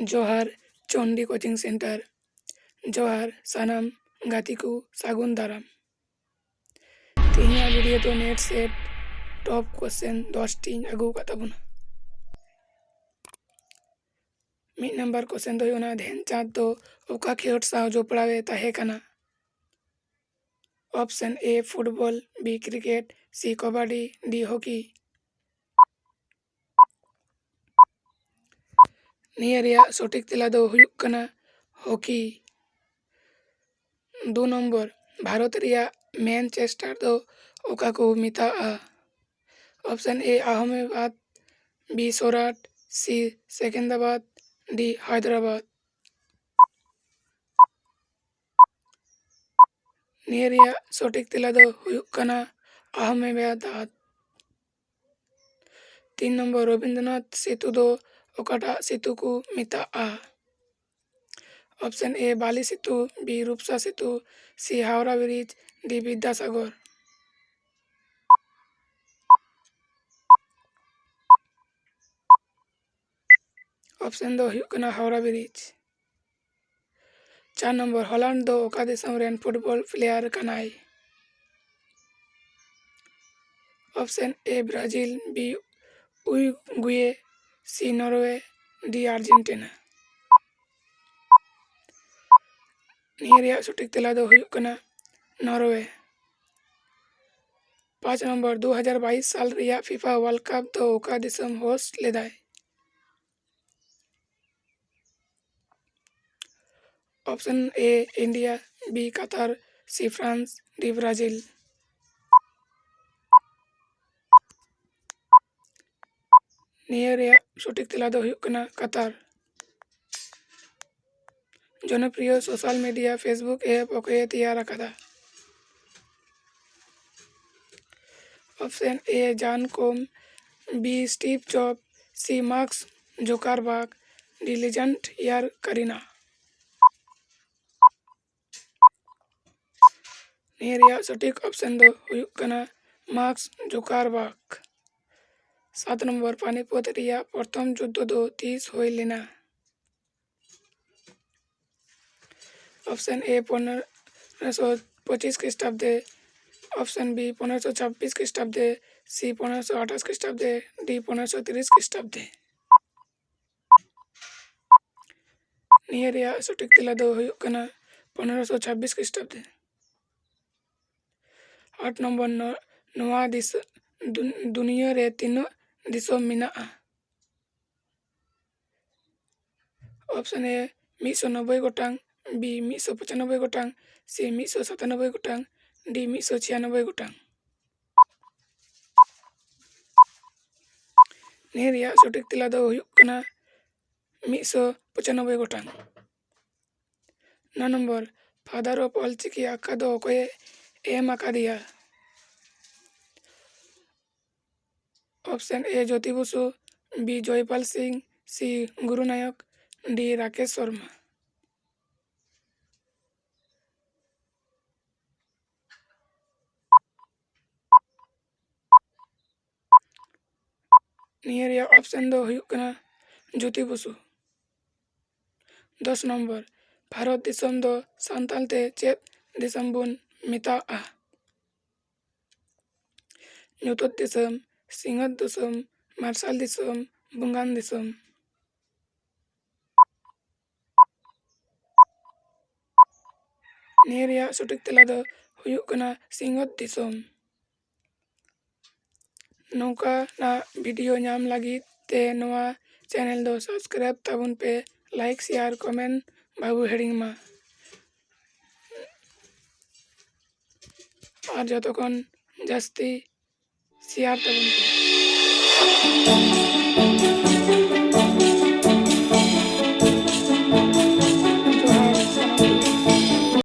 जोहार Chandi coaching centre जोहार सानाम गातिकु सागुन दाराम तेहिया वीडियो तो नेट सेट टॉप क्वेश्चन 10 टी अगू कताबुना मिड नंबर क्वेश्चन दो होना ध्यानचंद तो ओका खेलोट साव जोपड़ावे ताहे कना option A football B cricket C kabaddi D hockey निया रिया सटीक तेला दो हुयुक कना हॉकी 2 नंबर भारत रिया मैनचेस्टर दो ओका को मिताआ option A Ahmedabad B Surat C Secunderabad D Hyderabad निया रिया सटीक तेला दो हुयुक कना अहमदाबाद 3 नंबर रविंद्रनाथ सेतु दो ओकाटा सेतु को मिताआ option A Bali Setu B Rupsa Setu C Howrah bridge D Vidyasagar option दो हुयुक कना हावड़ा ब्रिज 4 नंबर हॉलैंड दो ओका देशम रेन फुटबॉल प्लेयर कनाई option A Brazil B Uruguay C Norway D Argentina निया रिया सटीक तेला दो हुयुक कना नॉर्वे 5 नंबर 2022 साल रिया फीफा वर्ल्ड कप दो ओका देशम होस्ट लेदाय option A India B Qatar C France D Brazil निया रिया सटीक तेला दो हुयुक कना कतर जनप्रिय सोशल मीडिया फेसबुक ऐप ओके तैयार अकादा option A John Koum B Steve Job C Mark Zuckerberg D legend यार करीना निया रिया सटीक ऑप्शन दो हुयुक कना मार्क जुकरबर्ग 7 नंबर पानीपत रिया प्रथम युद्ध दो तीस होय लेना ऑप्शन ए 1525 ख्रीष्टाब्दे ऑप्शन बी 1526 ख्रीष्टाब्दे सी 1528 ख्रीष्टाब्दे डी 1530 ख्रीष्टाब्दे निया रिया सटीक तेला दो हुयुक कना 1526 ख्रीष्टाब्दे 8 नंबर नवा दुनिया रे तीनों दिसोम मिनाआ ऑप्शन ए 190 गोटांग बी 195 गोटांग सी 197 गोटांग डी 196 गोटांग निया रिया सटीक तेला दो हुयुक कना 195 गोटांग 9 number father of Ol Chiki आका दो ओकोए एम आका दिया option A Jyoti Basu B Jaipal Singh C Guru Nayak D Rakesh Sharma निया रिया ऑप्शन दो हुयुक कना ज्योति बसु 10 नंबर भारत दिसम दो संताल ते चेत दिसम बुन मिताआ ᱧᱩᱛᱩᱛ दिसम सिंगत दिसम मार्शल दिसम बुंगान दिसम निया रिया सटीक तेला दो हुयुक कना सिंगत दिसम नौका ना वीडियो नाम लगी ते नवा चैनल दो सब्सक्राइब ताबुन पे लाइक शेयर कमेंट बाबू हेडिंग मा और जतक्षण जास्ती शेयर ताबुन पे